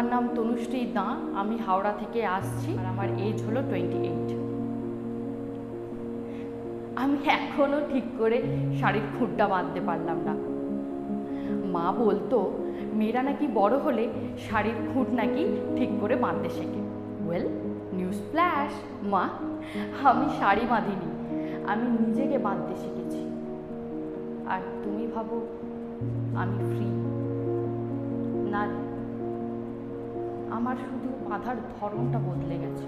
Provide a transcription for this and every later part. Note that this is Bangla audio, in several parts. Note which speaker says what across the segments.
Speaker 1: আমার নাম তনুশ্রী দাঁ, আমি হাওড়া থেকে আসছি আর আমার এজ হলো 28। আমি এখনো ঠিক করে শাড়ির খুঁটটা বাঁধতে পারলাম না। মা বলতো মেয়েরা নাকি বড় হলে শাড়ির খুঁট নাকি ঠিক করে বাঁধতে শেখে। ওয়েল, নিউজ ফ্ল্যাশ মা, আমি শাড়ি বাঁধিনি, আমি নিজেকে বাঁধতে শিখেছি। আর তুমি ভাবো আমি ফ্রি? না, আমার শুধু বাঁধার ধরনটা বদলে গেছে।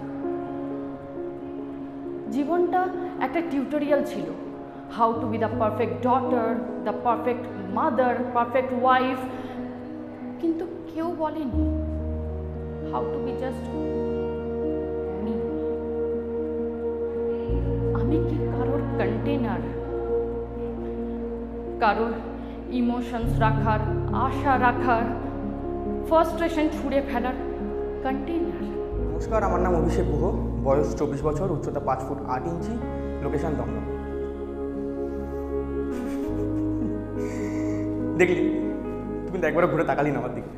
Speaker 1: জীবনটা একটা টিউটোরিয়াল ছিল, how to be the perfect daughter, the perfect mother, perfect wife, কিন্তু কেউ বলেনি how to be just me. আমি কি কারোর কন্টেনার, কারোর ইমোশনস রাখার, আশা রাখার, ফ্রাস্ট্রেশন ছুঁড়ে ফেলার কন্টেনার?
Speaker 2: নমস্কার, আমার নাম অভিষেক গুহ, বয়স 24 বছর, উচ্চতা 5 ফুট 8 ইঞ্চি, লোকেশন দমদম। দেখলি, তুমি তো একবার ঘুরে তাকালি না আমার দিকে।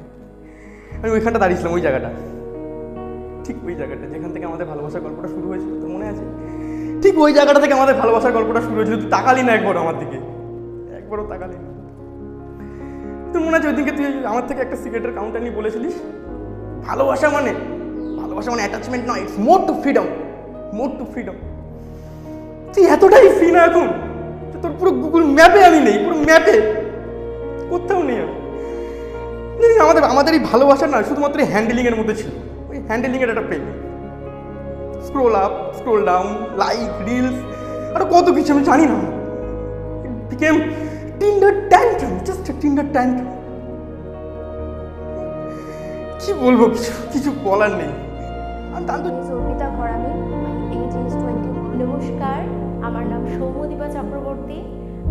Speaker 2: আমি ওইখানটা দাঁড়িয়েছিলাম, ওই জায়গাটা, ঠিক ওই জায়গাটা যেখান থেকে আমাদের ভালোবাসার গল্পটা শুরু হয়েছিল, তো মনে আছে? ঠিক ওই জায়গাটা থেকে আমাদের ভালোবাসার গল্পটা শুরু হয়েছিল। তুই তাকালি না একবারও আমার দিকে, একবারও তাকালি না। তোর মনে আছে ওই দিনকে তুই আমার থেকে একটা সিগারেটের কাউন্টার নিয়ে বলেছিলিস, ভালোবাসা মানে অ্যাটাচমেন্ট নয়, it's more to freedom, more to freedom. তুই এতটাই ফ্রি না এখন, তোর পুরো গুগল ম্যাপে আমি নেই, পুরো ম্যাপে কোথাও নেই আমি। আমাদের এই ভালোবাসা না শুধুমাত্র হ্যান্ডেলিং এর মধ্যে ছিল, ওই হ্যান্ডেলিং এর একটা প্রেম। Scroll up, scroll down, like, reels, আর কত কিছু আমি জানি না। Became Tinder tantrum, just Tinder tantrum. কি বলবো, কিছু বলার নেই।
Speaker 3: অর্পিতা ঘরামি, এজ 20। নমস্কার, আমার নাম সৌম্যদীপা চক্রবর্তী,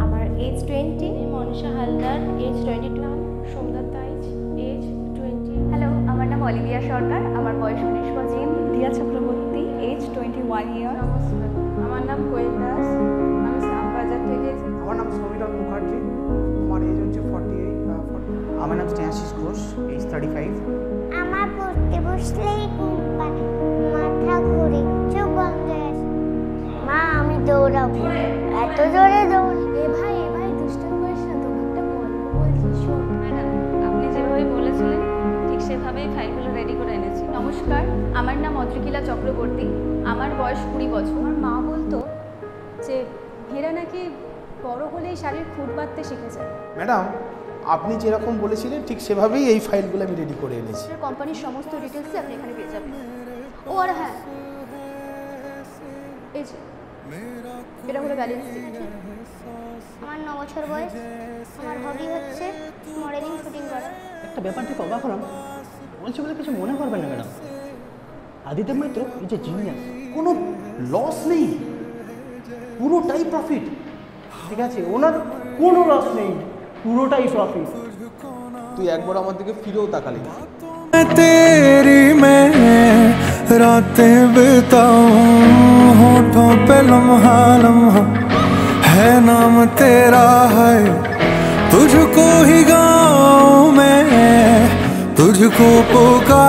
Speaker 3: আমার এজ 20। মনীষা হালদার, এজ 22। সোমনাথ দাইজ, এজ 20। হ্যালো, আমার নাম অলিভিয়া সরকার, আমার বয়স 19 বছর। দিয়া চক্রবর্তী, এজ 21 ইয়ার। নমস্কার, আমার নাম কোয়েল দাস, আমি শ্যামবাজার থেকে।
Speaker 4: আমার নাম সমীরণ মুখার্জি, আমার এজ হচ্ছে 48। আমার নাম স্নেহাশিস ঘোষ, এজ 35।
Speaker 5: আমার পড়তে বসলেই মাথা ঘুরে, চোখ বন্ধ হয়ে আসে। মা, আমি দৌড়াবো, এত জোরে দৌড়।
Speaker 3: এ ভাই দুষ্টুমি করিস না, তোকে একটা গল্প বলছি, শোন। ম্যাডাম, আপনি যেভাবে বলেছিলেন ঠিক সেভাবেই ফাইলগুলো রেডি করে এনেছি। নমস্কার, আমার নাম অদ্রিকিলা চক্রবর্তী, আমার বয়স 20 বছর। আমার মা বলতো যে হেরা নাকি বড় হলেই শাড়ির খুঁট বাঁধতে শিখেছে।
Speaker 4: ম্যাডাম, আপনি যেরকম বলেছিলেন ঠিক সেভাবেই এই ফাইলগুলো আমি রেডি করে এনেছি।
Speaker 3: কোম্পানির সমস্ত ডিটেলসই আপনি এখানে পেয়ে যাবেন। ও আর হ্যাঁ, এই যে এটা হলো ব্যালেন্স শিট।
Speaker 5: আমার 9 বছর বয়স, আমার হবি হচ্ছে মডেলিং, শুটিং করা।
Speaker 6: একটা ব্যাপার থেকে অবাক হলাম, বলছি বলে কিছু মনে করবেন না ম্যাডাম, আদিত্য মিত্র এই যে জিনিয়াস, কোনো লস নেই, পুরোটাই প্রফিট। ঠিক আছে, ওনার কোনো লস নেই, পুরোটাই প্রফিট।
Speaker 2: তুই একবার আমার দিকে ফিরেও তাকালি না।
Speaker 7: तेरी मैं रातें बिताऊं, होठों पे लम्हा लम्हा है नाम तेरा है, तुझको ही गाऊं मैं, तुझको पुकार।